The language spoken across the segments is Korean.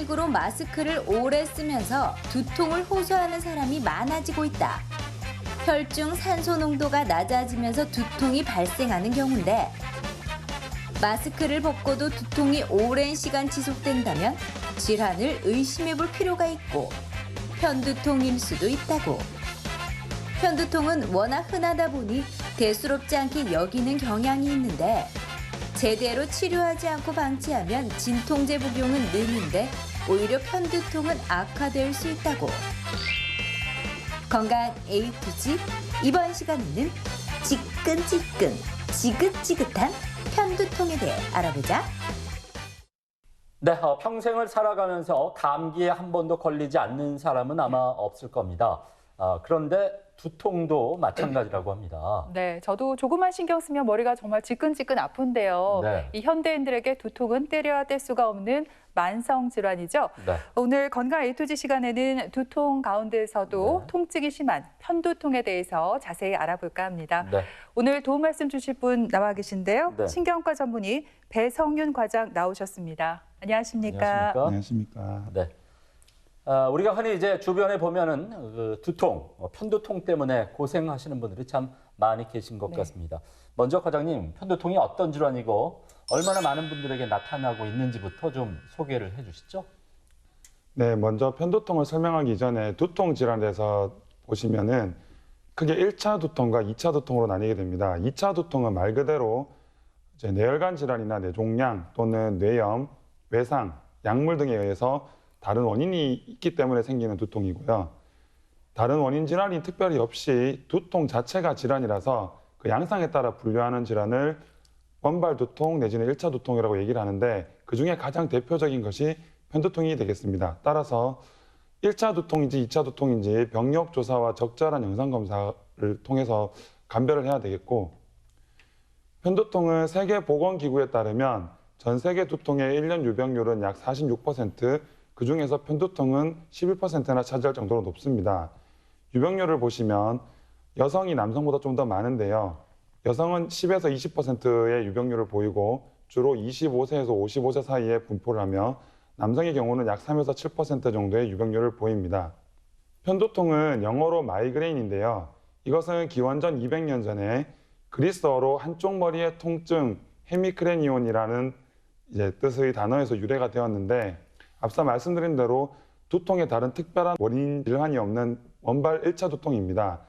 코로나19로 마스크를 오래 쓰면서 두통을 호소하는 사람이 많아지고 있다. 혈중 산소 농도가 낮아지면서 두통이 발생하는 경우인데 마스크를 벗고도 두통이 오랜 시간 지속된다면 질환을 의심해 볼 필요가 있고 편두통일 수도 있다고. 편두통은 워낙 흔하다 보니 대수롭지 않게 여기는 경향이 있는데 제대로 치료하지 않고 방치하면 진통제 복용은 느는데 오히려 편두통은 악화될 수 있다고. 건강 A to G 이번 시간에는 지끈지끈 지긋지긋한 편두통에 대해 알아보자. 네, 평생을 살아가면서 감기에 한 번도 걸리지 않는 사람은 아마 없을 겁니다. 그런데 두통도 마찬가지라고 합니다. 네, 저도 조금만 신경 쓰면 머리가 정말 지끈지끈 아픈데요. 네. 이 현대인들에게 두통은 때려야 뗄 수가 없는 만성 질환이죠. 네. 오늘 건강 A2G 시간에는 두통 가운데서도 네. 통증이 심한 편두통에 대해서 자세히 알아볼까 합니다. 네. 오늘 도움 말씀 주실 분 나와 계신데요. 네. 신경과 전문의 배성윤 과장 나오셨습니다. 안녕하십니까? 안녕하십니까. 네. 우리가 흔히 이제 주변에 보면은 두통, 편두통 때문에 고생하시는 분들이 참 많이 계신 것 네. 같습니다. 먼저 과장님, 편두통이 어떤 질환이고 얼마나 많은 분들에게 나타나고 있는지부터 좀 소개를 해주시죠. 네, 먼저 편두통을 설명하기 전에 두통 질환에 대해서 보시면은 크게 1차 두통과 2차 두통으로 나뉘게 됩니다. 2차 두통은 말 그대로 이제 뇌혈관 질환이나 뇌종양 또는 뇌염, 외상, 약물 등에 의해서 다른 원인이 있기 때문에 생기는 두통이고요. 다른 원인 질환이 특별히 없이 두통 자체가 질환이라서 그 양상에 따라 분류하는 질환을 원발 두통 내지는 1차 두통이라고 얘기를 하는데 그중에 가장 대표적인 것이 편두통이 되겠습니다. 따라서 1차 두통인지 2차 두통인지 병력 조사와 적절한 영상 검사를 통해서 감별을 해야 되겠고, 편두통은 세계보건기구에 따르면 전 세계 두통의 1년 유병률은 약 46%, 그중에서 편두통은 11%나 차지할 정도로 높습니다. 유병률을 보시면 여성이 남성보다 좀 더 많은데요. 여성은 10에서 20%의 유병률을 보이고 주로 25세에서 55세 사이에 분포를 하며 남성의 경우는 약 3에서 7% 정도의 유병률을 보입니다. 편두통은 영어로 마이그레인인데요. 이것은 기원전 200년 전에 그리스어로 한쪽 머리의 통증, 헤미크레니온이라는 뜻의 단어에서 유래가 되었는데 앞서 말씀드린 대로 두통에 다른 특별한 원인 질환이 없는 원발 1차 두통입니다.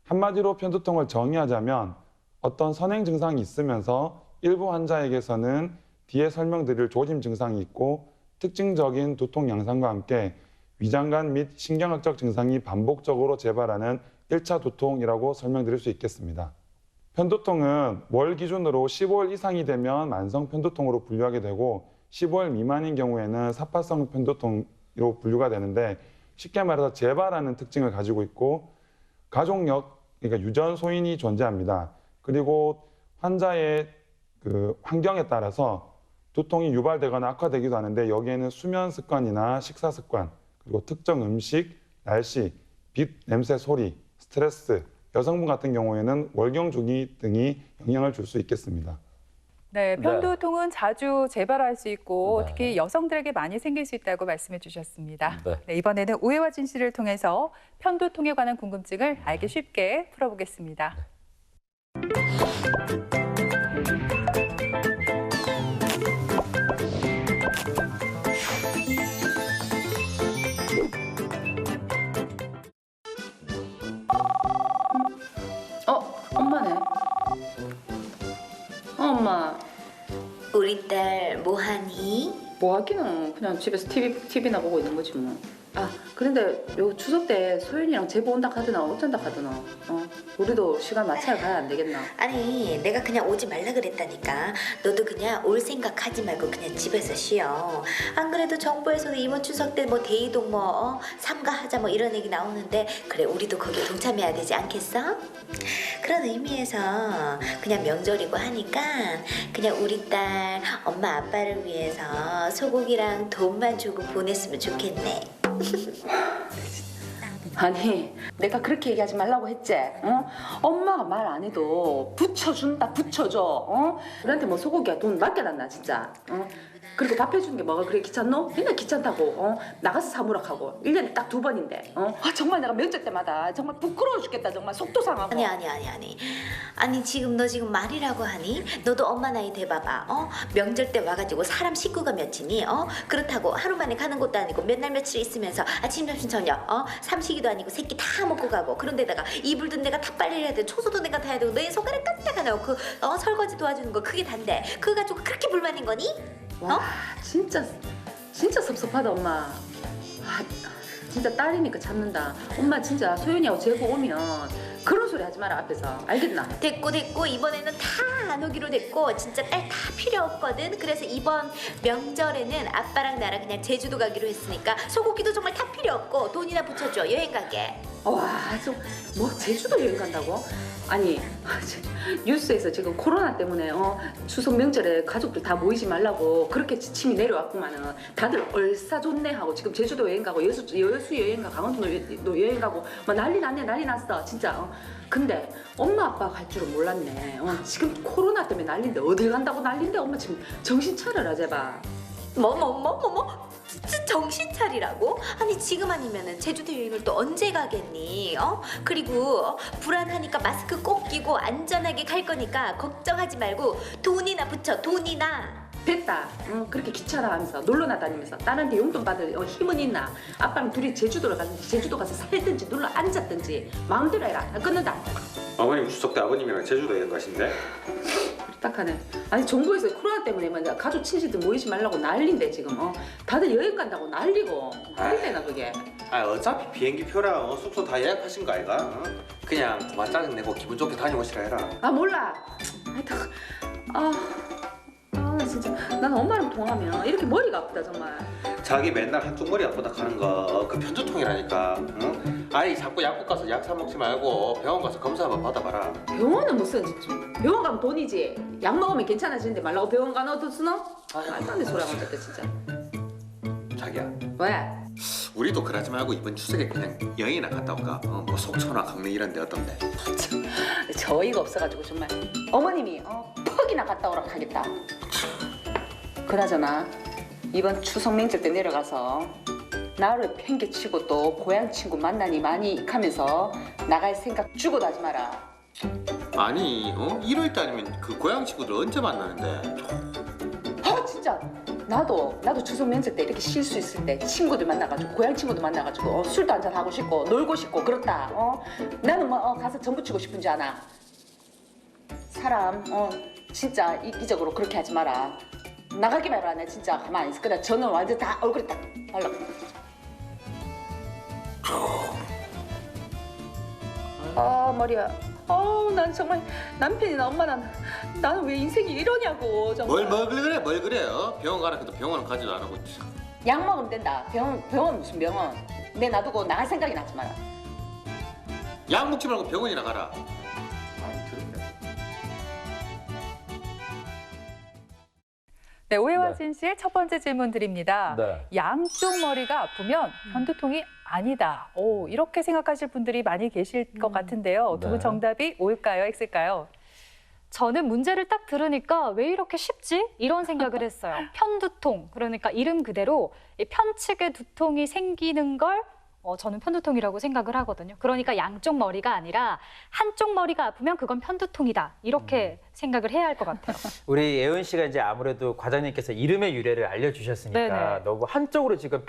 한마디로 편두통을 정의하자면 어떤 선행 증상이 있으면서 일부 환자에게서는 뒤에 설명드릴 조짐 증상이 있고 특징적인 두통 양상과 함께 위장관 및 신경학적 증상이 반복적으로 재발하는 1차 두통이라고 설명드릴 수 있겠습니다. 편두통은 월 기준으로 15일 이상이 되면 만성 편두통으로 분류하게 되고 15일 미만인 경우에는 사파성 편두통으로 분류가 되는데 쉽게 말해서 재발하는 특징을 가지고 있고 가족력, 그러니까 유전 소인이 존재합니다. 그리고 환자의 그 환경에 따라서 두통이 유발되거나 악화되기도 하는데 여기에는 수면 습관이나 식사 습관, 그리고 특정 음식, 날씨, 빛, 냄새, 소리, 스트레스, 여성분 같은 경우에는 월경 주기 등이 영향을 줄 수 있겠습니다. 네, 편두통은 자주 재발할 수 있고 네. 특히 여성들에게 많이 생길 수 있다고 말씀해 주셨습니다. 네. 네, 이번에는 오해와 진실을 통해서 편두통에 관한 궁금증을 알기 쉽게 풀어보겠습니다. 엄마네. 엄마. 우리 딸 뭐하니? 뭐 하기는 그냥 집에서 TV나 보고 있는 거지 뭐. 아, 그런데 요 추석 때 소연이랑 제보 온다 하더나 어쩐다 하더나. 우리도 시간 맞춰 가야 안 되겠나? 아니 내가 그냥 오지 말라 그랬다니까. 너도 그냥 올 생각하지 말고 그냥 집에서 쉬어. 안 그래도 정부에서도 이번 추석 때 뭐 대이동 삼가하자 뭐 이런 얘기 나오는데 그래 우리도 거기에 동참해야 되지 않겠어? 그런 의미에서 그냥 명절이고 하니까 그냥 우리 딸 엄마 아빠를 위해서 소고기랑 돈만 주고 보냈으면 좋겠네. 아니, 내가 그렇게 얘기하지 말라고 했지? 엄마가 말 안 해도 붙여준다, 붙여줘. 우리한테 뭐 소고기가 돈 맡겨놨나 진짜? 그리고 밥 해주는 게 뭐가 그래 귀찮노? 맨날 귀찮다고 나가서 사무라 하고 1년에 딱 2번인데 정말 내가 면접 때마다 정말 부끄러워 죽겠다. 정말 속도 상하고. 아니 지금 너 지금 말이라고 하니? 너도 엄마 나이 돼봐봐. 명절 때 와가지고 사람 식구가 몇이니? 그렇다고 하루 만에 가는 것도 아니고 몇 날 며칠 있으면서 아침 점심 저녁 삼식이도 아니고 새끼 다 먹고 가고 그런데다가 이불도 내가 다 빨래를 해야 돼 청소도 내가 다 해야 되고 너의 손가락 깍딱 하나 그 설거지 도와주는 거 그게 단데 그거 가지고 그렇게 불만인 거니? 와 진짜 섭섭하다 엄마. 진짜 딸이니까 참는다. 엄마 진짜 소연이하고 재고 오면 그런 소리 하지 마라 앞에서. 알겠나? 됐고 이번에는 다 안 오기로 됐고 진짜 딸 다 필요 없거든. 그래서 이번 명절에는 아빠랑 나랑 그냥 제주도 가기로 했으니까 소고기도 정말 다 필요 없고 돈이나 붙여줘 여행 가게. 뭐 제주도 여행 간다고? 아니 뉴스에서 지금 코로나 때문에 추석 명절에 가족들 다 모이지 말라고 그렇게 지침이 내려왔구만은 다들 얼싸좋네 하고 지금 제주도 여행 가고 여수 여행 가고 강원도 여행 가고 뭐 난리 났어 진짜. 근데 엄마 아빠가 갈 줄은 몰랐네. 지금 코로나 때문에 난리인데 어딜 간다고 난리인데 엄마 지금 정신 차려라 제발. 진짜 정신 차리라고? 아니 지금 아니면은 제주도 여행을 또 언제 가겠니? 그리고 불안하니까 마스크 꼭 끼고 안전하게 갈 거니까 걱정하지 말고 돈이나 붙여 돈이나. 됐다. 그렇게 귀찮아하면서 놀러나 다니면서 딸한테 용돈 받을 힘은 있나? 아빠랑 둘이 제주도를 가든지 제주도 가서 살든지 눌러 앉았든지 마음대로 해라. 나 끊는다. 아버님 추석 때 아버님이랑 제주도 여행 가신대? 딱하네. 아니 정부에서 코로나 때문에 먼저 가족 친지들 모이지 말라고 난리인데 지금 다들 여행 간다고 난리고 말이 되나 그게? 어차피 비행기 표랑 숙소 다 예약하신 거 아이가? 그냥 그만 짜증내고 기분 좋게 다녀오시라 해라. 몰라. 나 진짜 난 엄마랑 통하면 이렇게 머리가 아프다 정말. 자기 맨날 한쪽 머리 아프다 하는 거 그 편두통이라니까. 응? 아이 자꾸 약국 가서 약 사 먹지 말고 병원 가서 검사 한번 받아봐라. 병원은 무슨 병원 가면 돈이지. 약 먹으면 괜찮아지는데 말라고 병원 가나 어떻으노? 말도 안 돼 소리 하고 있다 진짜. 자기야 왜? 우리도 그러지 말고 이번 추석에 그냥 여행이나 갔다 올까? 뭐 속초나 강릉 이런 데 어떤데? 저 어이가 없어가지고 정말 어머님이 퍽이나 갔다 오라 하겠다. 그나저나 이번 추석 명절 때 내려가서 나를 팽개치고 또 고향 친구 만나니 많이 하면서 나갈 생각 죽어도 하지 마라. 아니 1월 달이면 그 고향 친구들 언제 만나는데? 진짜 나도 추석 명절 때 이렇게 쉴 수 있을 때 친구들 만나가지고 고향 친구들 만나가지고 술도 한잔 하고 싶고 놀고 싶고 그렇다. 나는 뭐 가서 전부 치고 싶은지 아나. 사람 진짜 이기적으로 그렇게 하지 마라. 나가기만 해라. 내 진짜 가만히 있을 거다. 저는 완전 다 얼굴에 딱 발라. 머리야. 난 정말 남편이나 엄마나 나는 왜 인생이 이러냐고 정말. 뭘 그래? 병원 가라 해도 병원은 가지도 안 하고 있지. 약 먹으면 된다. 병원 무슨 병원? 내 놔두고 나갈 생각이 나지 마라. 약 먹지 말고 병원이나 가라. 네, 오해와 네. 진실 첫 번째 질문 드립니다. 네. 양쪽 머리가 아프면 편두통이 아니다. 이렇게 생각하실 분들이 많이 계실 것 같은데요. 두 분 네. 정답이 O일까요? X일까요? 저는 문제를 딱 들으니까 왜 이렇게 쉽지? 이런 생각을 했어요. 편두통, 그러니까 이름 그대로 이 편측에 두통이 생기는 걸 저는 편두통이라고 생각을 하거든요. 그러니까 양쪽 머리가 아니라 한쪽 머리가 아프면 그건 편두통이다. 이렇게 생각을 해야 할 것 같아요. 우리 예은 씨가 이제 아무래도 과장님께서 이름의 유래를 알려주셨으니까 네네. 너무 한쪽으로 지금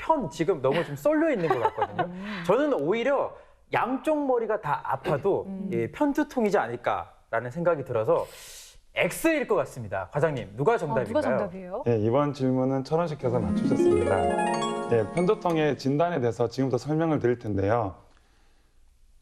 너무 좀 쏠려 있는 것 같거든요. 저는 오히려 양쪽 머리가 다 아파도 편두통이지 않을까라는 생각이 들어서 X일 것 같습니다. 과장님, 누가 정답일까요? 누가 정답이에요? 네, 이번 질문은 철원시켜서 맞추셨습니다. 네, 편두통의 진단에 대해서 지금부터 설명을 드릴 텐데요.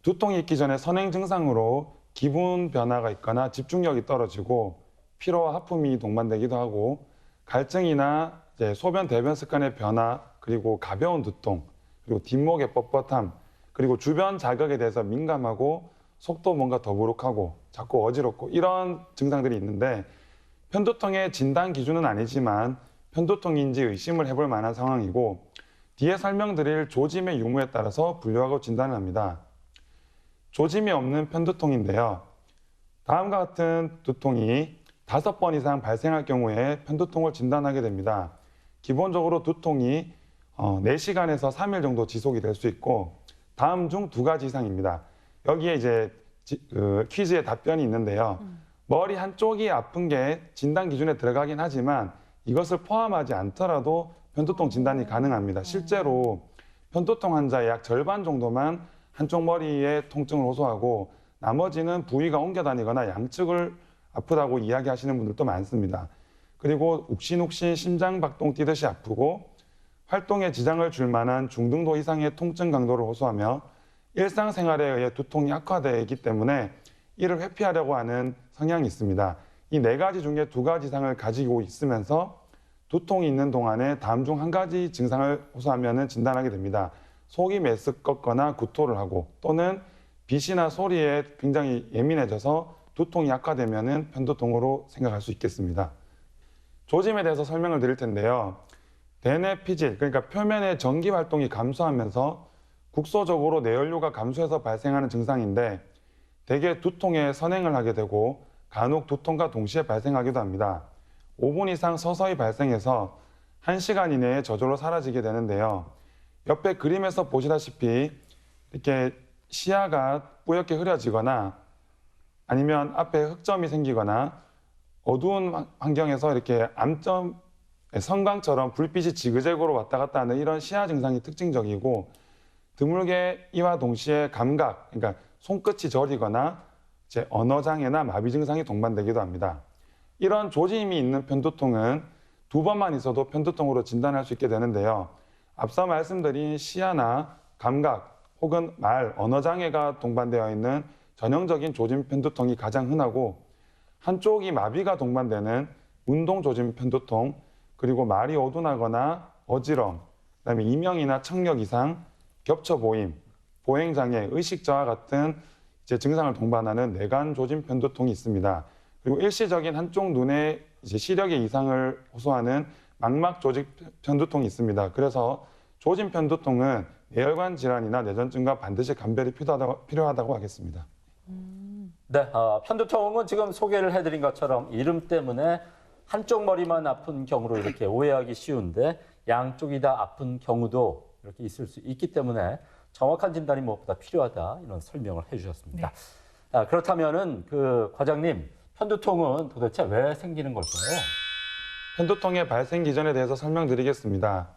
두통이 있기 전에 선행 증상으로 기분 변화가 있거나 집중력이 떨어지고 피로와 하품이 동반되기도 하고 갈증이나 소변 대변 습관의 변화, 그리고 가벼운 두통, 그리고 뒷목의 뻣뻣함, 그리고 주변 자극에 대해서 민감하고 속도 뭔가 더부룩하고 자꾸 어지럽고 이런 증상들이 있는데 편두통의 진단 기준은 아니지만 편두통인지 의심을 해볼 만한 상황이고 뒤에 설명드릴 조짐의 유무에 따라서 분류하고 진단을 합니다. 조짐이 없는 편두통인데요. 다음과 같은 두통이 5번 이상 발생할 경우에 편두통을 진단하게 됩니다. 기본적으로 두통이 4시간에서 3일 정도 지속이 될 수 있고 다음 중 2가지 이상입니다. 여기에 이제 퀴즈의 답변이 있는데요. 머리 한쪽이 아픈 게 진단 기준에 들어가긴 하지만 이것을 포함하지 않더라도 편두통 진단이 가능합니다. 실제로 편두통 환자의 약 절반 정도만 한쪽 머리에 통증을 호소하고 나머지는 부위가 옮겨 다니거나 양측을 아프다고 이야기하시는 분들도 많습니다. 그리고 욱신욱신 심장 박동 뛰듯이 아프고 활동에 지장을 줄 만한 중등도 이상의 통증 강도를 호소하며 일상생활에 의해 두통이 악화되기 때문에 이를 회피하려고 하는 성향이 있습니다. 이 4가지 중에 2가지 이상을 가지고 있으면서 두통이 있는 동안에 다음 중 1가지 증상을 호소하면 진단하게 됩니다. 속이 메스껍거나 구토를 하고 또는 빛이나 소리에 굉장히 예민해져서 두통이 악화되면 편두통으로 생각할 수 있겠습니다. 조짐에 대해서 설명을 드릴 텐데요. 대뇌 피질, 그러니까 표면의 전기 활동이 감소하면서 국소적으로 뇌연료가 감소해서 발생하는 증상인데 대개 두통에 선행을 하게 되고 간혹 두통과 동시에 발생하기도 합니다. 5분 이상 서서히 발생해서 1시간 이내에 저절로 사라지게 되는데요. 옆에 그림에서 보시다시피 이렇게 시야가 뿌옇게 흐려지거나 아니면 앞에 흑점이 생기거나 어두운 환경에서 이렇게 암점, 성광처럼 불빛이 지그재그로 왔다 갔다 하는 이런 시야 증상이 특징적이고 드물게 이와 동시에 감각, 그러니까 손끝이 저리거나 언어장애나 마비 증상이 동반되기도 합니다. 이런 조짐이 있는 편두통은 2번만 있어도 편두통으로 진단할 수 있게 되는데요. 앞서 말씀드린 시야나 감각 혹은 말, 언어장애가 동반되어 있는 전형적인 조짐 편두통이 가장 흔하고 한쪽이 마비가 동반되는 운동조짐 편두통, 그리고 말이 어둔하거나 어지럼, 그다음에 이명이나 청력 이상, 겹쳐 보임, 보행장애, 의식저하 같은 증상을 동반하는 뇌관 조짐 편두통이 있습니다. 그리고 일시적인 한쪽 눈의 시력의 이상을 호소하는 망막 조짐 편두통이 있습니다. 그래서 조짐 편두통은 뇌혈관 질환이나 뇌전증과 반드시 감별이 필요하다고 하겠습니다. 네, 편두통은 지금 소개를 해드린 것처럼 이름 때문에 한쪽 머리만 아픈 경우로 이렇게 오해하기 쉬운데 양쪽이 다 아픈 경우도 이렇게 있을 수 있기 때문에 정확한 진단이 무엇보다 필요하다 이런 설명을 해주셨습니다. 네. 그렇다면은 과장님, 편두통은 도대체 왜 생기는 걸까요? 편두통의 발생 기전에 대해서 설명드리겠습니다.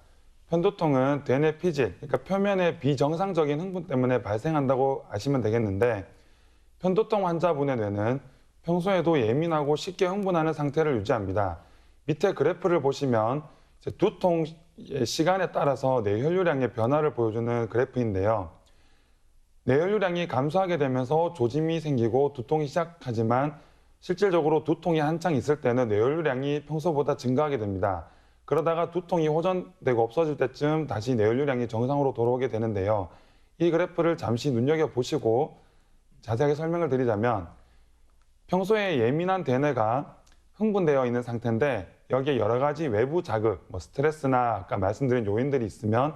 편두통은 대뇌 피질, 그러니까 표면의 비정상적인 흥분 때문에 발생한다고 아시면 되겠는데 편두통 환자분의 뇌는 평소에도 예민하고 쉽게 흥분하는 상태를 유지합니다. 밑에 그래프를 보시면 두통 시간에 따라서 뇌혈류량의 변화를 보여주는 그래프인데요. 뇌혈류량이 감소하게 되면서 조짐이 생기고 두통이 시작하지만 실질적으로 두통이 한창 있을 때는 뇌혈류량이 평소보다 증가하게 됩니다. 그러다가 두통이 호전되고 없어질 때쯤 다시 뇌혈류량이 정상으로 돌아오게 되는데요. 이 그래프를 잠시 눈여겨보시고 자세하게 설명을 드리자면 평소에 예민한 대뇌가 흥분되어 있는 상태인데 여기에 여러 가지 외부 자극, 스트레스나 아까 말씀드린 요인들이 있으면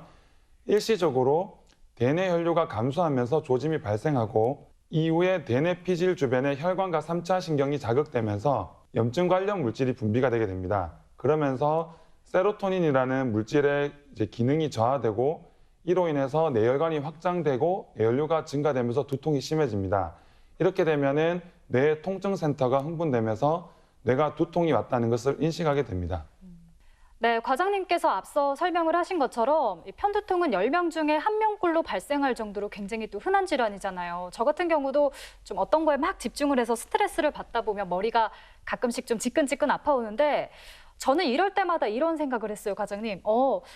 일시적으로 대뇌 혈류가 감소하면서 조짐이 발생하고 이후에 대뇌 피질 주변의 혈관과 3차 신경이 자극되면서 염증 관련 물질이 분비가 되게 됩니다. 그러면서 세로토닌이라는 물질의 기능이 저하되고 이로 인해서 뇌혈관이 확장되고 뇌혈류가 증가되면서 두통이 심해집니다. 이렇게 되면은 뇌 통증센터가 흥분되면서 뇌가 두통이 왔다는 것을 인식하게 됩니다. 네, 과장님께서 앞서 설명을 하신 것처럼 이 편두통은 10명 중에 1명꼴로 발생할 정도로 굉장히 또 흔한 질환이잖아요. 저 같은 경우도 좀 어떤 거에 막 집중을 해서 스트레스를 받다 보면 머리가 가끔씩 좀 지끈지끈 아파오는데 저는 이럴 때마다 이런 생각을 했어요, 과장님.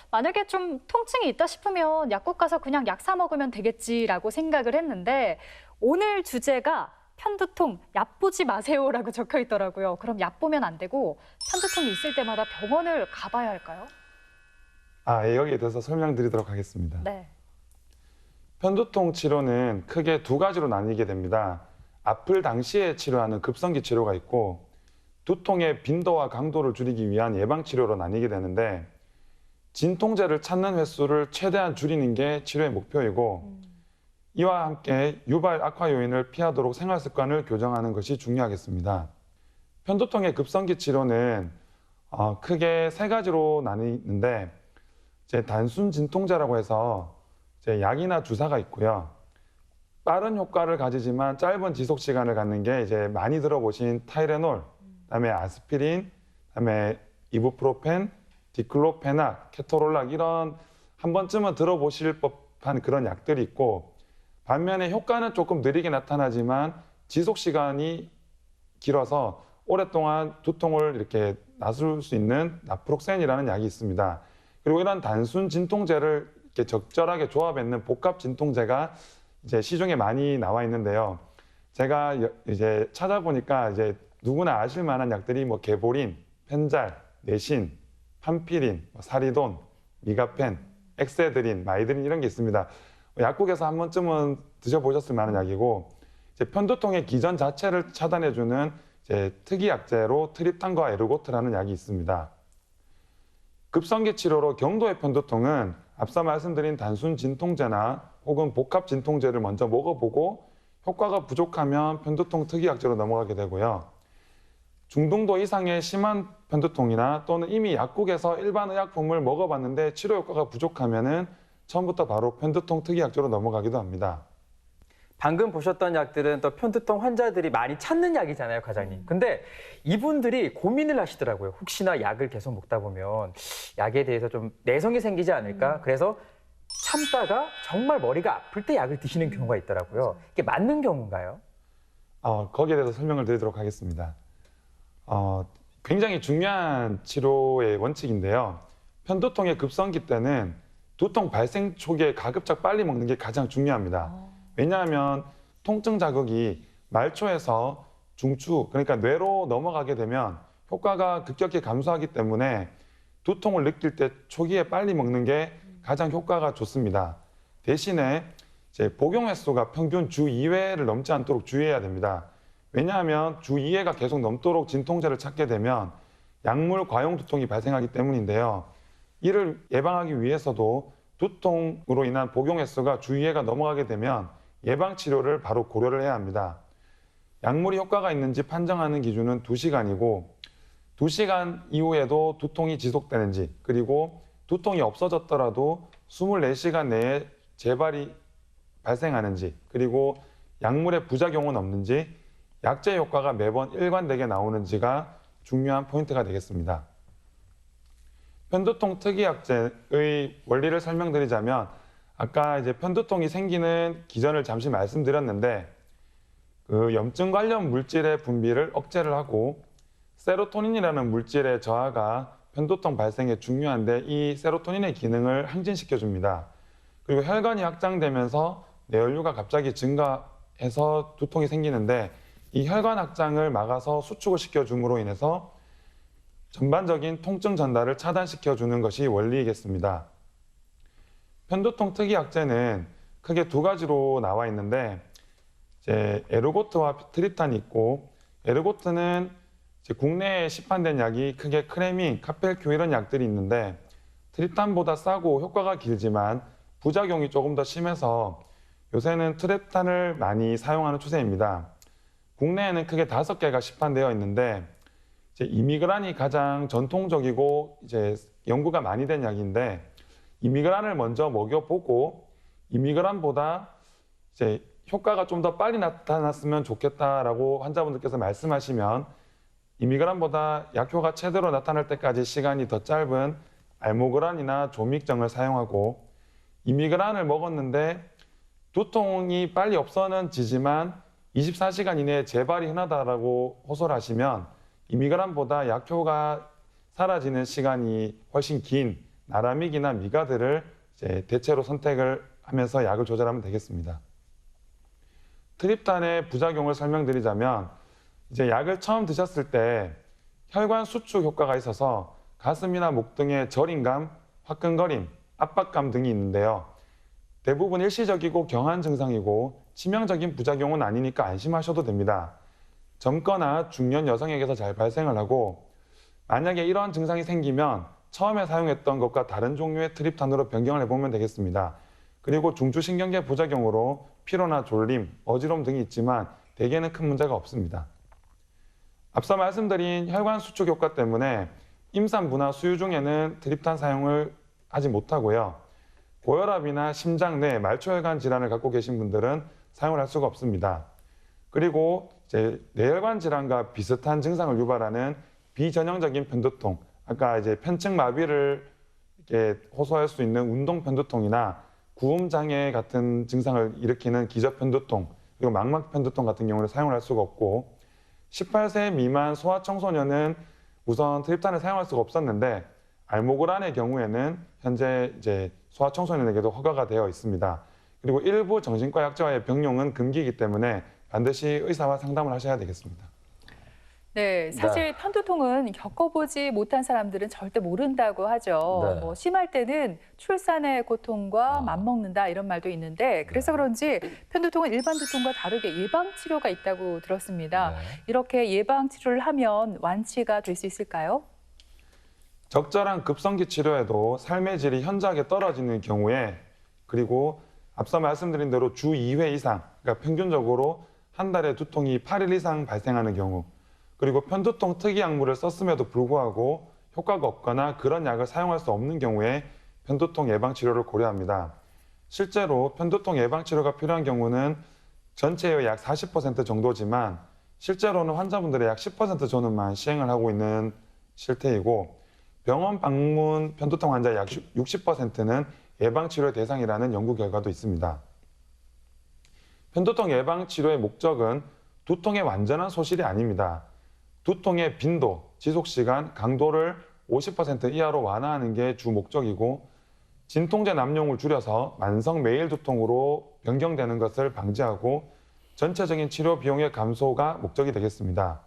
만약에 좀 통증이 있다 싶으면 약국 가서 그냥 약 사 먹으면 되겠지라고 생각을 했는데 오늘 주제가 편두통, 약 보지 마세요라고 적혀 있더라고요. 그럼 약 보면 안 되고 편두통이 있을 때마다 병원을 가봐야 할까요? 여기에 대해서 설명드리도록 하겠습니다. 네. 편두통 치료는 크게 2가지로 나뉘게 됩니다. 아플 당시에 치료하는 급성기 치료가 있고 두통의 빈도와 강도를 줄이기 위한 예방치료로 나뉘게 되는데 진통제를 찾는 횟수를 최대한 줄이는 게 치료의 목표이고 이와 함께 유발 악화 요인을 피하도록 생활 습관을 교정하는 것이 중요하겠습니다. 편두통의 급성기 치료는 크게 세 가지로 나뉘는데 이제 단순 진통제라고 해서 이제 약이나 주사가 있고요. 빠른 효과를 가지지만 짧은 지속 시간을 갖는 게 이제 많이 들어보신 타이레놀, 그다음에 아스피린, 그다음에 이부프로펜, 디클로페낙, 케토롤락 이런 한 번쯤은 들어보실 법한 그런 약들이 있고 반면에 효과는 조금 느리게 나타나지만 지속 시간이 길어서 오랫동안 두통을 이렇게 나술 수 있는 나프록센이라는 약이 있습니다. 그리고 이런 단순 진통제를 이렇게 적절하게 조합했는 복합 진통제가 이제 시중에 많이 나와 있는데요. 제가 이제 찾아보니까 이제 누구나 아실 만한 약들이 뭐 개보린, 펜잘, 내신, 판피린, 사리돈, 미가펜, 엑세드린, 마이드린 이런 게 있습니다. 약국에서 한 번쯤은 드셔보셨을 만한 약이고 이제 편두통의 기전 자체를 차단해주는 이제 특이약제로 트립탄과 에르고트라는 약이 있습니다. 급성기 치료로 경도의 편두통은 앞서 말씀드린 단순 진통제나 혹은 복합 진통제를 먼저 먹어보고 효과가 부족하면 편두통 특이약제로 넘어가게 되고요. 중등도 이상의 심한 편두통이나 또는 이미 약국에서 일반 의약품을 먹어봤는데 치료 효과가 부족하면은 처음부터 바로 편두통 특이약제로 넘어가기도 합니다. 방금 보셨던 약들은 또 편두통 환자들이 많이 찾는 약이잖아요, 과장님. 근데 이분들이 고민을 하시더라고요. 혹시나 약을 계속 먹다 보면 약에 대해서 좀 내성이 생기지 않을까? 그래서 참다가 정말 머리가 아플 때 약을 드시는 경우가 있더라고요. 이게 맞는 경우인가요? 거기에 대해서 설명을 드리도록 하겠습니다. 굉장히 중요한 치료의 원칙인데요. 편두통의 급성기 때는 두통 발생 초기에 가급적 빨리 먹는 게 가장 중요합니다. 왜냐하면 통증 자극이 말초에서 중추, 그러니까 뇌로 넘어가게 되면 효과가 급격히 감소하기 때문에 두통을 느낄 때 초기에 빨리 먹는 게 가장 효과가 좋습니다. 대신에 이제 복용 횟수가 평균 주 2회를 넘지 않도록 주의해야 됩니다. 왜냐하면 주 2회가 계속 넘도록 진통제를 찾게 되면 약물 과용 두통이 발생하기 때문인데요. 이를 예방하기 위해서도 두통으로 인한 복용 횟수가 주 2회가 넘어가게 되면 예방 치료를 바로 고려를 해야 합니다. 약물이 효과가 있는지 판정하는 기준은 2시간이고 2시간 이후에도 두통이 지속되는지 그리고 두통이 없어졌더라도 24시간 내에 재발이 발생하는지 그리고 약물의 부작용은 없는지 약제 효과가 매번 일관되게 나오는지가 중요한 포인트가 되겠습니다. 편두통 특이약제의 원리를 설명드리자면 아까 이제 편두통이 생기는 기전을 잠시 말씀드렸는데 그 염증 관련 물질의 분비를 억제를 하고 세로토닌이라는 물질의 저하가 편두통 발생에 중요한데 이 세로토닌의 기능을 항진시켜 줍니다. 그리고 혈관이 확장되면서 뇌혈류가 갑자기 증가해서 두통이 생기는데 이 혈관 확장을 막아서 수축을 시켜줌으로 인해서 전반적인 통증 전달을 차단시켜 주는 것이 원리이겠습니다. 편두통 특이약제는 크게 2가지로 나와 있는데 이제 에르고트와 트립탄이 있고 에르고트는 이제 국내에 시판된 약이 크게 크레민, 카펠큐 이런 약들이 있는데 트립탄보다 싸고 효과가 길지만 부작용이 조금 더 심해서 요새는 트립탄을 많이 사용하는 추세입니다. 국내에는 크게 5개가 시판되어 있는데 이제 이미그란이 가장 전통적이고 이제 연구가 많이 된 약인데 이미그란을 먼저 먹여보고 이미그란보다 이제 효과가 좀 더 빨리 나타났으면 좋겠다라고 환자분들께서 말씀하시면 이미그란보다 약효가 제대로 나타날 때까지 시간이 더 짧은 알모그란이나 조믹정을 사용하고 이미그란을 먹었는데 두통이 빨리 없어지지만 24시간 이내에 재발이 흔하다라고 호소를 하시면 이미그란보다 약효가 사라지는 시간이 훨씬 긴 나라믹이나 미가드를 이제 대체로 선택을 하면서 약을 조절하면 되겠습니다. 트립탄의 부작용을 설명드리자면 이제 약을 처음 드셨을 때 혈관 수축 효과가 있어서 가슴이나 목 등의 저림감, 화끈거림, 압박감 등이 있는데요. 대부분 일시적이고 경한 증상이고 치명적인 부작용은 아니니까 안심하셔도 됩니다. 젊거나 중년 여성에게서 잘 발생을 하고 만약에 이러한 증상이 생기면 처음에 사용했던 것과 다른 종류의 트립탄으로 변경을 해보면 되겠습니다. 그리고 중추신경계 부작용으로 피로나 졸림, 어지러움 등이 있지만 대개는 큰 문제가 없습니다. 앞서 말씀드린 혈관 수축 효과 때문에 임산부나 수유 중에는 트립탄 사용을 하지 못하고요. 고혈압이나 심장 내 말초혈관 질환을 갖고 계신 분들은 사용을 할 수가 없습니다. 그리고 이제 뇌혈관 질환과 비슷한 증상을 유발하는 비전형적인 편두통, 아까 이제 편측 마비를 이렇게 호소할 수 있는 운동 편두통이나 구음 장애 같은 증상을 일으키는 기저 편두통, 그리고 망막 편두통 같은 경우는 사용을 할 수가 없고 18세 미만 소아청소년은 우선 트립탄을 사용할 수가 없었는데 알모그란의 경우에는 현재 이제 소아청소년에게도 허가가 되어 있습니다. 그리고 일부 정신과 약제와의 병용은 금기이기 때문에 반드시 의사와 상담을 하셔야 되겠습니다. 네, 사실 편두통은 겪어보지 못한 사람들은 절대 모른다고 하죠. 네. 뭐 심할 때는 출산의 고통과 맞먹는다 이런 말도 있는데 그래서 그런지 편두통은 일반 두통과 다르게 예방 치료가 있다고 들었습니다. 네. 이렇게 예방 치료를 하면 완치가 될 수 있을까요? 적절한 급성기 치료에도 삶의 질이 현저하게 떨어지는 경우에 그리고 앞서 말씀드린 대로 주 2회 이상, 그러니까 평균적으로 한 달에 두통이 8일 이상 발생하는 경우 그리고 편두통 특이 약물을 썼음에도 불구하고 효과가 없거나 그런 약을 사용할 수 없는 경우에 편두통 예방 치료를 고려합니다. 실제로 편두통 예방 치료가 필요한 경우는 전체의 약 40% 정도지만 실제로는 환자분들의 약 10% 전후만 시행을 하고 있는 실태이고 병원 방문 편두통 환자의 약 60%는 예방 치료의 대상이라는 연구 결과도 있습니다. 편두통 예방 치료의 목적은 두통의 완전한 소실이 아닙니다. 두통의 빈도, 지속시간, 강도를 50% 이하로 완화하는 게 주 목적이고 진통제 남용을 줄여서 만성 매일 두통으로 변경되는 것을 방지하고 전체적인 치료 비용의 감소가 목적이 되겠습니다.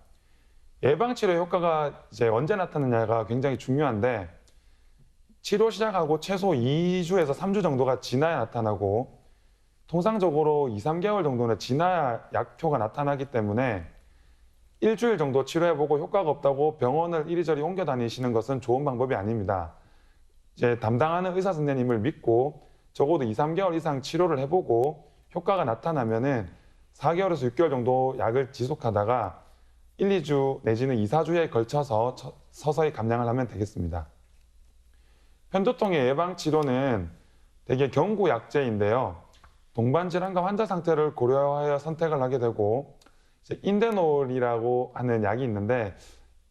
예방치료 효과가 이제 언제 나타나냐가 굉장히 중요한데 치료 시작하고 최소 2주에서 3주 정도가 지나야 나타나고 통상적으로 2, 3개월 정도는 지나야 약효가 나타나기 때문에 일주일 정도 치료해보고 효과가 없다고 병원을 이리저리 옮겨 다니시는 것은 좋은 방법이 아닙니다. 이제 담당하는 의사 선생님을 믿고 적어도 2, 3개월 이상 치료를 해보고 효과가 나타나면은 4개월에서 6개월 정도 약을 지속하다가 1, 2주 내지는 2, 4주에 걸쳐서 서서히 감량을 하면 되겠습니다. 편두통의 예방 치료는 대개 경구 약제인데요. 동반 질환과 환자 상태를 고려하여 선택을 하게 되고 인데놀이라고 하는 약이 있는데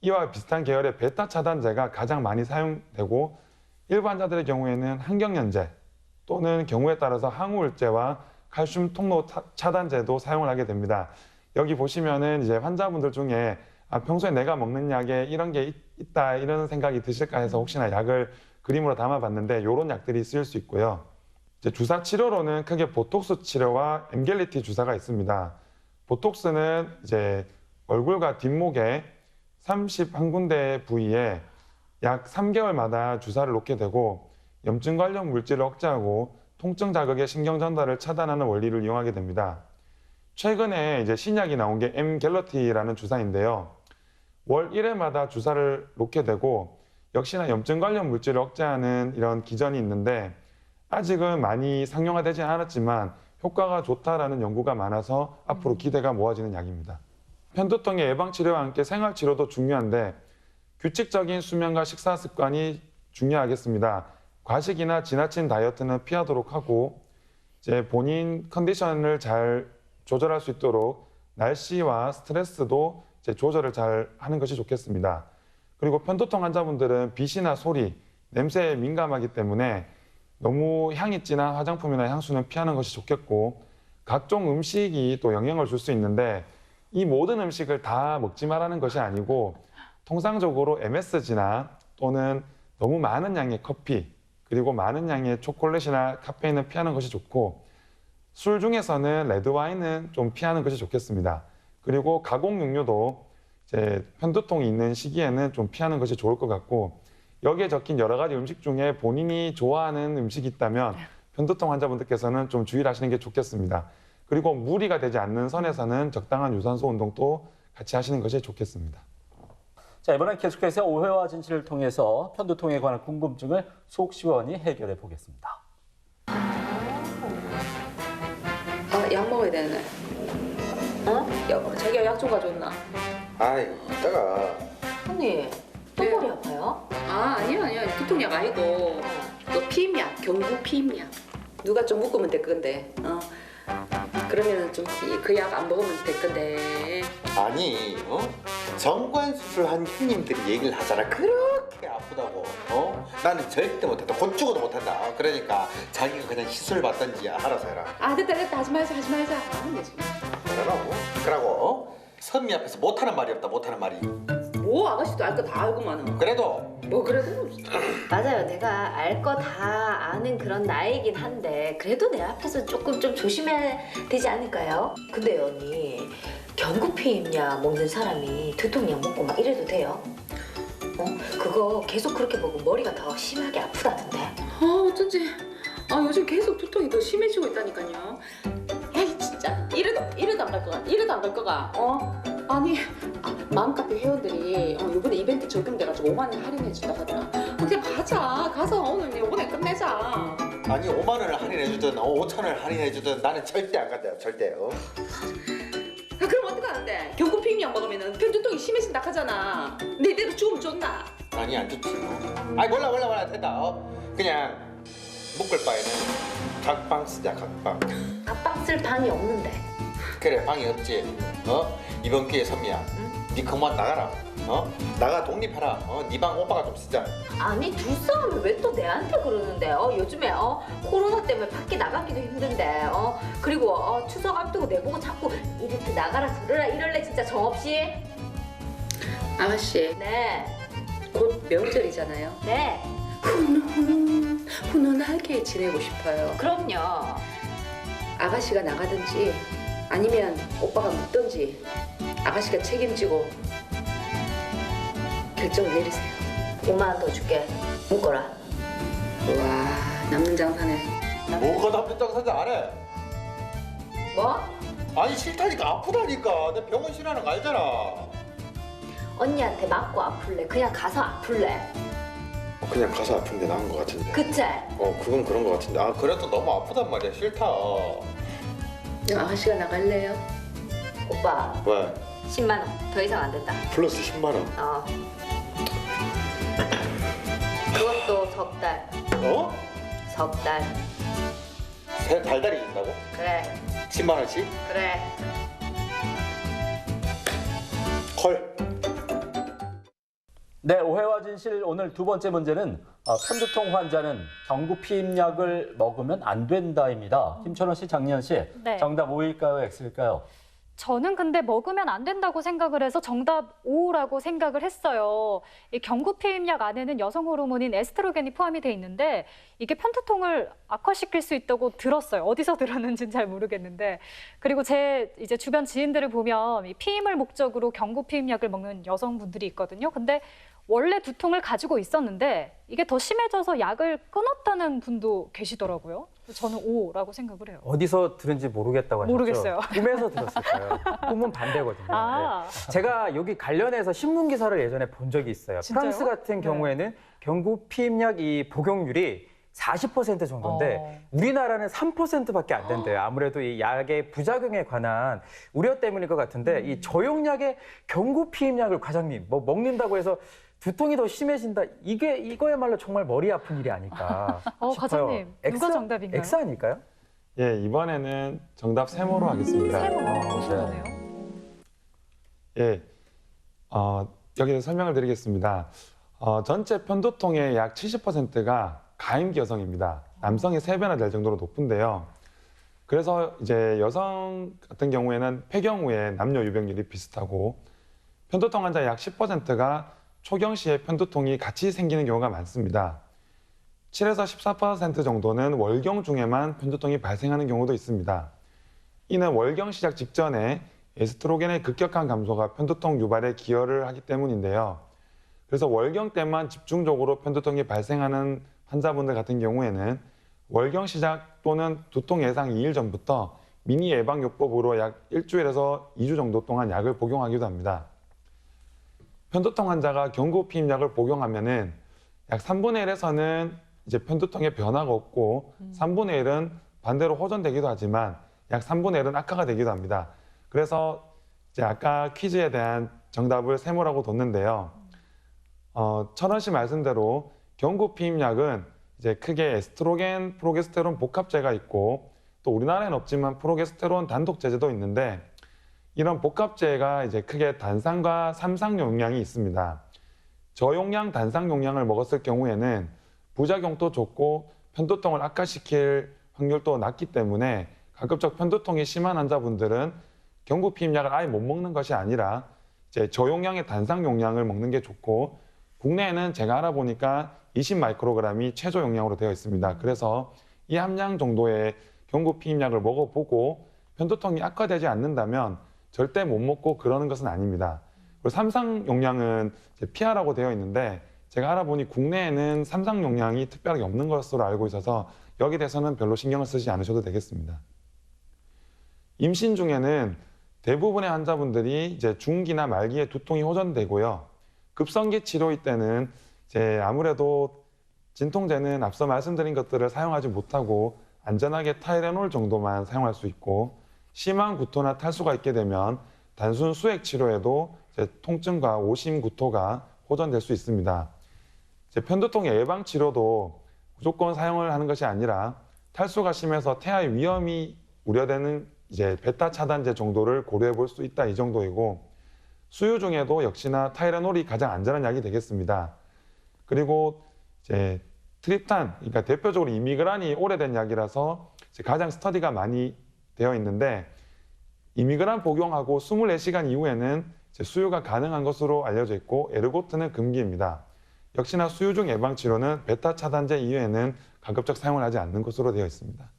이와 비슷한 계열의 베타 차단제가 가장 많이 사용되고 일부 환자들의 경우에는 항경련제 또는 경우에 따라서 항우울제와 칼슘 통로 차단제도 사용을 하게 됩니다. 여기 보시면은 이제 환자분들 중에 평소에 내가 먹는 약에 이런 게 있다 이런 생각이 드실까 해서 혹시나 약을 그림으로 담아봤는데 이런 약들이 쓰일 수 있고요. 이제 주사 치료로는 크게 보톡스 치료와 엠겔리티 주사가 있습니다. 보톡스는 이제 얼굴과 뒷목에 31군데 부위에 약 3개월마다 주사를 놓게 되고 염증 관련 물질을 억제하고 통증 자극의 신경 전달을 차단하는 원리를 이용하게 됩니다. 최근에 이제 신약이 나온 게 엠갤러티라는 주사인데요. 월 1회마다 주사를 놓게 되고 역시나 염증 관련 물질을 억제하는 이런 기전이 있는데 아직은 많이 상용화되지 않았지만 효과가 좋다라는 연구가 많아서 앞으로 기대가 모아지는 약입니다. 편두통의 예방치료와 함께 생활치료도 중요한데 규칙적인 수면과 식사 습관이 중요하겠습니다. 과식이나 지나친 다이어트는 피하도록 하고 이제 본인 컨디션을 잘 조절할 수 있도록 날씨와 스트레스도 이제 조절을 잘 하는 것이 좋겠습니다. 그리고 편두통 환자분들은 빛이나 소리, 냄새에 민감하기 때문에 너무 향이 진한 화장품이나 향수는 피하는 것이 좋겠고 각종 음식이 또 영향을 줄 수 있는데 이 모든 음식을 다 먹지 말라는 것이 아니고 통상적으로 MSG나 또는 너무 많은 양의 커피 그리고 많은 양의 초콜릿이나 카페인은 피하는 것이 좋고 술 중에서는 레드와인은 좀 피하는 것이 좋겠습니다. 그리고 가공육류도 이제 편두통이 있는 시기에는 좀 피하는 것이 좋을 것 같고 여기에 적힌 여러 가지 음식 중에 본인이 좋아하는 음식이 있다면 편두통 환자분들께서는 좀 주의를 하시는 게 좋겠습니다. 그리고 무리가 되지 않는 선에서는 적당한 유산소 운동도 같이 하시는 것이 좋겠습니다. 자, 이번엔 계속해서 오해와 진실을 통해서 편두통에 관한 궁금증을 속 시원히 해결해 보겠습니다. 약 먹어야 되네. 자기가 약 좀 가져왔나? 아이, 이따가. 언니, 또 머리 아파요? 아니야. 두통약 아니고 그 피임약, 경구 피임약. 누가 좀 묶으면 될 건데. 그러면 좀 그 약 안 먹으면 될 건데. 아니, 정관 수술한 형님들이 얘기를 하잖아. 그렇게 아프다고. 나는 절대 못한다. 곧 죽어도 못한다. 그러니까 자기가 그냥 시술 받던지 알아서 해라. 됐다. 하지 말자. 하는 거지. 그러고 선미 앞에서 못하는 말이 없다. 못하는 말이. 뭐 아가씨도 알 거 다 알고만은. 그래도 그래도. 맞아요. 내가 알 거 다 아는 그런 나이긴 한데 그래도 내 앞에서 조금 좀 조심해야 되지 않을까요? 근데 언니 경구피임약 먹는 사람이 두통약 먹고 막 이래도 돼요? 그거 계속 그렇게 먹으면 머리가 더 심하게 아프다던데. 어쩐지. 요즘 계속 두통이 더 심해지고 있다니까요. 에이 진짜 이래도 안 갈 거가. 이래도 안 갈 거가. 아니 맘카페 회원들이 이번에 이벤트 적용돼가지고 5만 원 할인해준다 하더라. 그냥 가서 오늘 이번에 끝내자. 아니 5만 원을 할인해주든 5천 원을 할인해주든 나는 절대 안 간다. 절대. 그럼 어떡하는데? 경구피임약 먹으면 편두통이 심해진다 하잖아. 내대로 죽으면 좋나? 아니 안 좋지. 아니 몰라 된다. 그냥 묶을 바에는 각방 쓰자. 각방. 각방 쓸 방이 없는데. 그래 방이 없지. 이번 기회에 선미야. 네 그만 나가라. 나가 독립해라. 네 방 오빠가 좀 쓰자. 아니 두 사람이 왜 또 내한테 그러는데? 요즘에 코로나 때문에 밖에 나가기도 힘든데. 그리고 추석 앞두고 내보고 자꾸 이렇게 나가라 들으라 이럴래 진짜 정없이. 아가씨 네. 곧 명절이잖아요. 네. 훈훈하게 지내고 싶어요. 그럼요. 아가씨가 나가든지 아니면 오빠가 묻든지 아가씨가 책임지고 결정을 내리세요. 5만 원 더 줄게. 묶어라. 와 남는 장사네. 뭐가 남편 장사인지 안 해. 뭐? 아니 싫다니까 아프다니까. 내 병원 싫어하는 거 알잖아. 언니한테 맞고 아플래? 그냥 가서 아플래? 그냥 가서 아픈 게 나은 거 같은데. 그치? 그건 그런 거 같은데. 그래도 너무 아프단 말이야. 싫다. 아가씨가 나갈래요? 오빠 왜? 10만 원. 더 이상 안 된다. 플러스 10만 원. 그것도 석 달. 석 달. 새 달달이 준다고? 그래. 10만 원씩? 그래. 콜. 네, 오해와 진실 오늘 두 번째 문제는 편두통 환자는 경구피임약을 먹으면 안 된다입니다. 김철원 씨, 장리연 씨, 네. 정답 O일까요, X일까요? 저는 근데 먹으면 안 된다고 생각을 해서 정답 O라고 생각을 했어요. 이 경구피임약 안에는 여성 호르몬인 에스트로겐이 포함이 돼 있는데 이게 편두통을 악화시킬 수 있다고 들었어요. 어디서 들었는지는 잘 모르겠는데. 그리고 제 이제 주변 지인들을 보면 이 피임을 목적으로 경구피임약을 먹는 여성분들이 있거든요. 근데 원래 두통을 가지고 있었는데 이게 더 심해져서 약을 끊었다는 분도 계시더라고요. 저는 O라고 생각을 해요. 어디서 들은지 모르겠다고 하셨죠? 모르겠어요. 꿈에서 들었을 거예요. 꿈은 반대거든요. 아. 네. 제가 여기 관련해서 신문 기사를 예전에 본 적이 있어요. 진짜요? 프랑스 같은 네. 경우에는 경구피임약 이 복용률이 40% 정도인데 우리나라는 3%밖에 안 된대요. 아무래도 이 약의 부작용에 관한 우려 때문일 것 같은데 이 저용약의 경구피임약을 과장님 뭐 먹는다고 해서 두통이 더 심해진다. 이거야말로 정말 머리 아픈 일이 아닐까 싶어요. 과장님, 누가 정답인가요? X 아닐까요? 예, 이번에는 정답 세모로 하겠습니다. 세모 오시네요. 예, 여기서 설명을 드리겠습니다. 전체 편두통의 약 70%가 가임기 여성입니다. 남성의 3배나 될 정도로 높은데요. 그래서 이제 여성 같은 경우에는 폐경 후에 남녀 유병률이 비슷하고 편두통 환자의 약 10%가 초경 시에 편두통이 같이 생기는 경우가 많습니다. 7에서 14% 정도는 월경 중에만 편두통이 발생하는 경우도 있습니다. 이는 월경 시작 직전에 에스트로겐의 급격한 감소가 편두통 유발에 기여를 하기 때문인데요. 그래서 월경 때만 집중적으로 편두통이 발생하는 환자분들 같은 경우에는 월경 시작 또는 두통 예상 2일 전부터 미니 예방요법으로 약 일주일에서 2주 정도 동안 약을 복용하기도 합니다. 편두통 환자가 경구피임약을 복용하면은 약 3분의 1에서는 이제 편두통에 변화가 없고 3분의 1은 반대로 호전되기도 하지만 약 3분의 1은 악화가 되기도 합니다. 그래서 이제 아까 퀴즈에 대한 정답을 세모라고 뒀는데요. 천원 씨 말씀대로 경구 피임약은 이제 크게 에스트로겐, 프로게스테론 복합제가 있고 또 우리나라에는 없지만 프로게스테론 단독제제도 있는데 이런 복합제가 이제 크게 단상과 삼상 용량이 있습니다. 저용량 단상 용량을 먹었을 경우에는 부작용도 적고 편두통을 악화시킬 확률도 낮기 때문에 가급적 편두통이 심한 환자분들은 경구 피임약을 아예 못 먹는 것이 아니라 이제 저용량의 단상 용량을 먹는 게 좋고 국내에는 제가 알아보니까 20마이크로그램이 최저 용량으로 되어 있습니다. 그래서 이 함량 정도의 경구 피임약을 먹어보고 편두통이 악화되지 않는다면 절대 못 먹고 그러는 것은 아닙니다. 그리고 삼상 용량은 피하라고 되어 있는데 제가 알아보니 국내에는 삼상 용량이 특별하게 없는 것으로 알고 있어서 여기에 대해서는 별로 신경을 쓰지 않으셔도 되겠습니다. 임신 중에는 대부분의 환자분들이 이제 중기나 말기에 두통이 호전되고요. 급성기 치료일 때는 이제 아무래도 진통제는 앞서 말씀드린 것들을 사용하지 못하고 안전하게 타이레놀 정도만 사용할 수 있고 심한 구토나 탈수가 있게 되면 단순 수액 치료에도 이제 통증과 오심 구토가 호전될 수 있습니다. 이제 편두통의 예방 치료도 무조건 사용을 하는 것이 아니라 탈수가 심해서 태아의 위험이 우려되는 이제 베타 차단제 정도를 고려해 볼 수 있다 이 정도이고 수유 중에도 역시나 타이레놀이 가장 안전한 약이 되겠습니다. 그리고 이제 트립탄, 그러니까 대표적으로 이미그란이 오래된 약이라서 가장 스터디가 많이 되어 있는데 이미그란 복용하고 24시간 이후에는 수유가 가능한 것으로 알려져 있고 에르고트는 금기입니다. 역시나 수유 중 예방 치료는 베타 차단제 이외에는 가급적 사용을 하지 않는 것으로 되어 있습니다.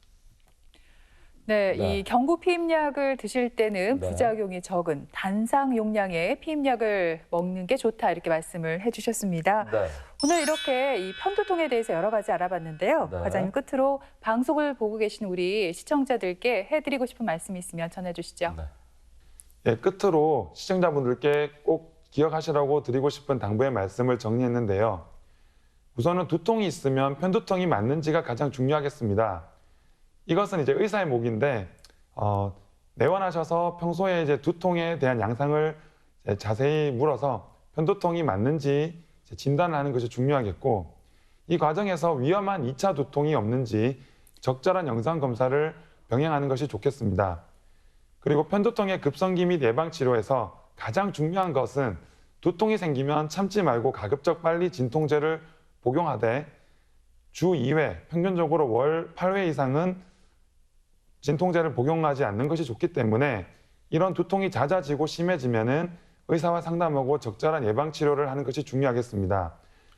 네, 네. 이 경구 피임약을 드실 때는 네. 부작용이 적은 단상 용량의 피임약을 먹는 게 좋다 이렇게 말씀을 해주셨습니다. 네. 오늘 이렇게 이 편두통에 대해서 여러 가지 알아봤는데요. 네. 과장님 끝으로 방송을 보고 계신 우리 시청자들께 해드리고 싶은 말씀이 있으면 전해주시죠. 네. 예, 끝으로 시청자분들께 꼭 기억하시라고 드리고 싶은 당부의 말씀을 정리했는데요. 우선은 두통이 있으면 편두통이 맞는지가 가장 중요하겠습니다. 이것은 이제 의사의 몫인데 내원하셔서 평소에 이제 두통에 대한 양상을 자세히 물어서 편두통이 맞는지 진단을 하는 것이 중요하겠고 이 과정에서 위험한 2차 두통이 없는지 적절한 영상 검사를 병행하는 것이 좋겠습니다. 그리고 편두통의 급성기 및 예방 치료에서 가장 중요한 것은 두통이 생기면 참지 말고 가급적 빨리 진통제를 복용하되 주 2회, 평균적으로 월 8회 이상은 진통제를 복용하지 않는 것이 좋기 때문에 이런 두통이 잦아지고 심해지면은 의사와 상담하고 적절한 예방 치료를 하는 것이 중요하겠습니다.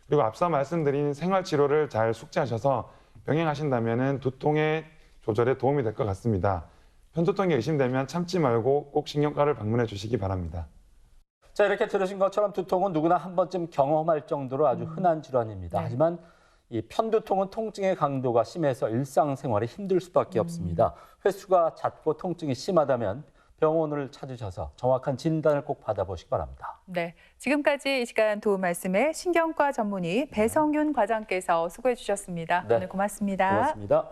그리고 앞서 말씀드린 생활 치료를 잘 숙지하셔서 병행하신다면은 두통의 조절에 도움이 될 것 같습니다. 편두통이 의심되면 참지 말고 꼭 신경과를 방문해 주시기 바랍니다. 자, 이렇게 들으신 것처럼 두통은 누구나 한 번쯤 경험할 정도로 아주 흔한 질환입니다. 네. 하지만 이 편두통은 통증의 강도가 심해서 일상생활에 힘들 수밖에 없습니다. 횟수가 잦고 통증이 심하다면 병원을 찾으셔서 정확한 진단을 꼭 받아보시기 바랍니다. 네, 지금까지 이 시간 도움 말씀에 신경과 전문의 배성윤 과장께서 수고해 주셨습니다. 네. 오늘 고맙습니다. 고맙습니다.